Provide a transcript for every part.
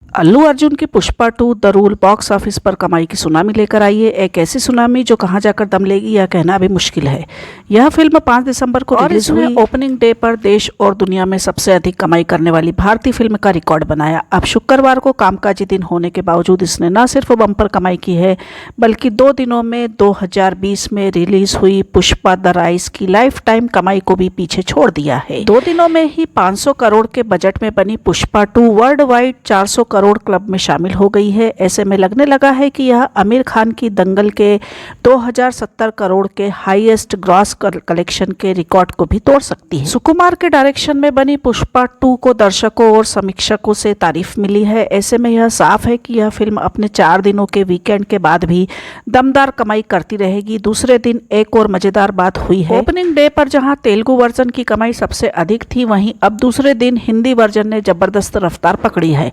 अल्लू अर्जुन की Pushpa 2 the rule box office पर कमाई की सुनामी लेकर आई है। एक ऐसी सुनामी जो कहां जाकर दम लेगी यह कहना भी मुश्किल है। यह फिल्म 5 दिसंबर को रिलीज हुई। ओपनिंग डे पर देश और दुनिया में सबसे अधिक कमाई करने वाली भारतीय फिल्म का रिकॉर्ड बनाया। अब शुक्रवार को कामकाजी दिन होने के बावजूद इसने न सिर्फ बम्पर कमाई की है बल्कि 2 दिनों में 2020 में रिलीज हुई पुष्पा द राइज की लाइफ टाइम कमाई को भी पीछे छोड़ दिया है। 2 दिनों में ही 500 करोड़ के बजट में बनी Pushpa 2 world wide 400 crore club में शामिल हो गई है। ऐसे में लगने लगा है कि यह आमिर खान की दंगल के 2070 करोड़ के हाईएस्ट ग्रॉस कलेक्शन के रिकॉर्ड को भी तोड़ सकती है। सुकुमार के डायरेक्शन में बनी पुष्पा 2 को दर्शकों और समीक्षकों से तारीफ मिली है। ऐसे में यह साफ है कि यह फिल्म अपने 4 दिनों के वीकेंड के बाद भी दमदार कमाई करती रहेगी। दूसरे दिन एक और मजेदार बात हुई है। ओपनिंग डे पर जहां तेलुगु वर्जन की कमाई सबसे अधिक थी, वहीं अब दूसरे दिन हिंदी वर्जन ने जबरदस्त रफ्तार पकड़ी है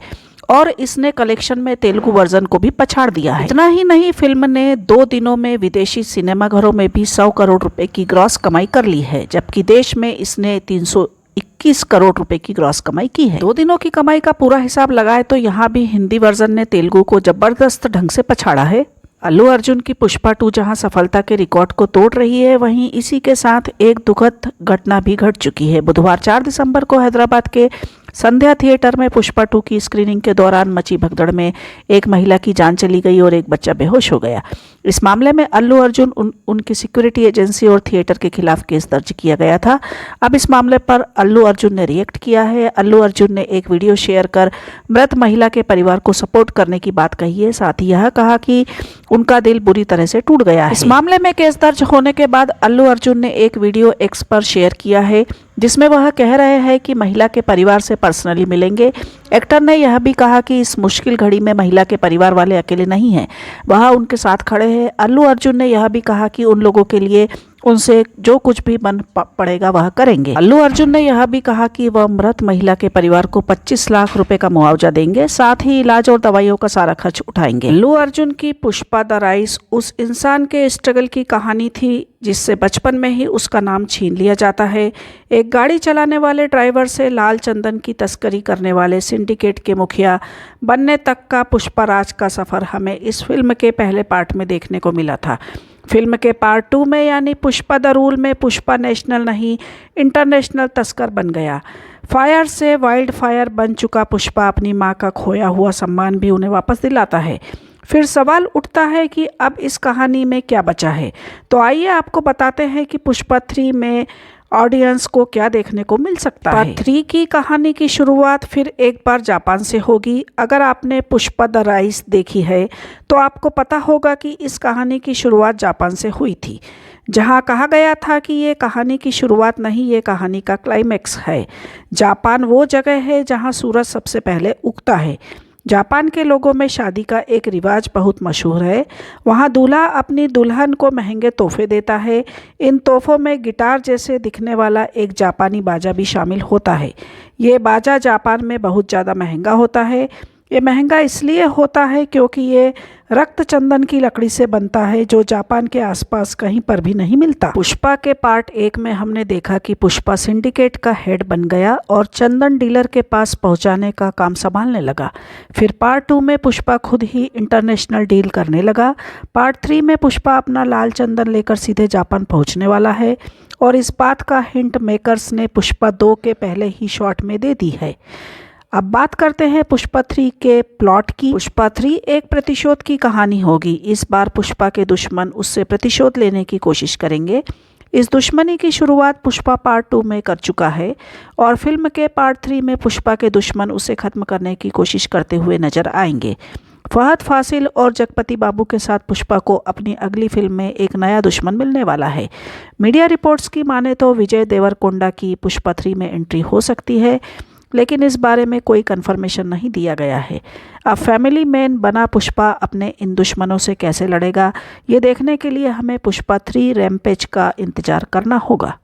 और इसने कलेक्शन में तेलुगु वर्जन को भी पछाड़ दिया है। इतना ही नहीं, फिल्म ने 2 दिनों में विदेशी सिनेमाघरों में भी 100 करोड़ रुपए की ग्रॉस कमाई कर ली है, जबकि देश में इसने 321 करोड़ रुपए की ग्रॉस कमाई की है। 2 दिनों की कमाई का पूरा हिसाब लगाए तो यहाँ भी हिंदी वर्जन ने तेलुगु को जबरदस्त ढंग से पछाड़ा है। अल्लू अर्जुन की पुष्पा 2 जहां सफलता के रिकॉर्ड को तोड़ रही है, वहीं इसी के साथ एक दुखद घटना भी घट चुकी है। बुधवार 4 दिसंबर को हैदराबाद के संध्या थिएटर में पुष्पा 2 की स्क्रीनिंग के दौरान मची भगदड़ में एक महिला की जान चली गई और एक बच्चा बेहोश हो गया। इस मामले में अल्लू अर्जुन उनकी सिक्योरिटी एजेंसी और थिएटर के खिलाफ केस दर्ज किया गया था। अब इस मामले पर अल्लू अर्जुन ने रिएक्ट किया है। अल्लू अर्जुन ने एक वीडियो शेयर कर मृत महिला के परिवार को सपोर्ट करने की बात कही है। साथ ही यह कहा कि उनका दिल बुरी तरह से टूट गया है। इस मामले में केस दर्ज होने के बाद अल्लू अर्जुन ने एक वीडियो एक्स पर शेयर किया है जिसमें वह कह रहे हैं कि महिला के परिवार से पर्सनली मिलेंगे। एक्टर ने यह भी कहा कि इस मुश्किल घड़ी में महिला के परिवार वाले अकेले नहीं हैं, वह उनके साथ खड़े हैं। अल्लू अर्जुन ने यह भी कहा कि उन लोगों के लिए उनसे जो कुछ भी मन पड़ेगा वह करेंगे। अल्लू अर्जुन ने यह भी कहा कि वह मृत महिला के परिवार को 25 लाख रुपए का मुआवजा देंगे, साथ ही इलाज और दवाइयों का सारा खर्च उठाएंगे। अल्लू अर्जुन की पुष्पा द राइज उस इंसान के स्ट्रगल की कहानी थी जिससे बचपन में ही उसका नाम छीन लिया जाता है। एक गाड़ी चलाने वाले ड्राइवर से लाल चंदन की तस्करी करने वाले सिंडिकेट के मुखिया बनने तक का पुष्पा राज का सफर हमें इस फिल्म के पहले पार्ट में देखने को मिला था। फिल्म के पार्ट 2 में यानी पुष्पा द रूल में पुष्पा नेशनल नहीं इंटरनेशनल तस्कर बन गया। फायर से वाइल्ड फायर बन चुका पुष्पा अपनी मां का खोया हुआ सम्मान भी उन्हें वापस दिलाता है। फिर सवाल उठता है कि अब इस कहानी में क्या बचा है। तो आइए आपको बताते हैं कि पुष्पा 3 में ऑडियंस को क्या देखने को मिल सकता है। पार्ट 3 की कहानी की शुरुआत फिर एक बार जापान से होगी। अगर आपने पुष्पा द राइज देखी है तो आपको पता होगा कि इस कहानी की शुरुआत जापान से हुई थी, जहां कहा गया था कि ये कहानी की शुरुआत नहीं, ये कहानी का क्लाइमैक्स है। जापान वो जगह है जहां सूरज सबसे पहले उगता है। जापान के लोगों में शादी का एक रिवाज बहुत मशहूर है। वहाँ दूल्हा अपनी दुल्हन को महंगे तोहफे देता है। इन तोहफों में गिटार जैसे दिखने वाला एक जापानी बाजा भी शामिल होता है। ये बाजा जापान में बहुत ज़्यादा महंगा होता है। ये महंगा इसलिए होता है क्योंकि ये रक्त चंदन की लकड़ी से बनता है, जो जापान के आसपास कहीं पर भी नहीं मिलता। पुष्पा के पार्ट 1 में हमने देखा कि पुष्पा सिंडिकेट का हेड बन गया और चंदन डीलर के पास पहुंचाने का काम संभालने लगा। फिर पार्ट 2 में पुष्पा खुद ही इंटरनेशनल डील करने लगा। पार्ट 3 में पुष्पा अपना लाल चंदन लेकर सीधे जापान पहुंचने वाला है और इस बात का हिंट मेकर्स ने पुष्पा 2 के पहले ही शॉट में दे दी है। अब बात करते हैं पुष्पा 3 के प्लॉट की। पुष्पा 3 एक प्रतिशोध की कहानी होगी। इस बार पुष्पा के दुश्मन उससे प्रतिशोध लेने की कोशिश करेंगे। इस दुश्मनी की शुरुआत पुष्पा पार्ट 2 में कर चुका है और फिल्म के पार्ट 3 में पुष्पा के दुश्मन उसे खत्म करने की कोशिश करते हुए नजर आएंगे। फहद फासिल और जगपति बाबू के साथ पुष्पा को अपनी अगली फिल्म में एक नया दुश्मन मिलने वाला है। मीडिया रिपोर्ट्स की माने तो विजय देवरकोंडा की पुष्पा 3 में एंट्री हो सकती है, लेकिन इस बारे में कोई कंफर्मेशन नहीं दिया गया है। अब फैमिली मैन बना पुष्पा अपने इन दुश्मनों से कैसे लड़ेगा, ये देखने के लिए हमें पुष्पा 3 रैम्पेज का इंतजार करना होगा।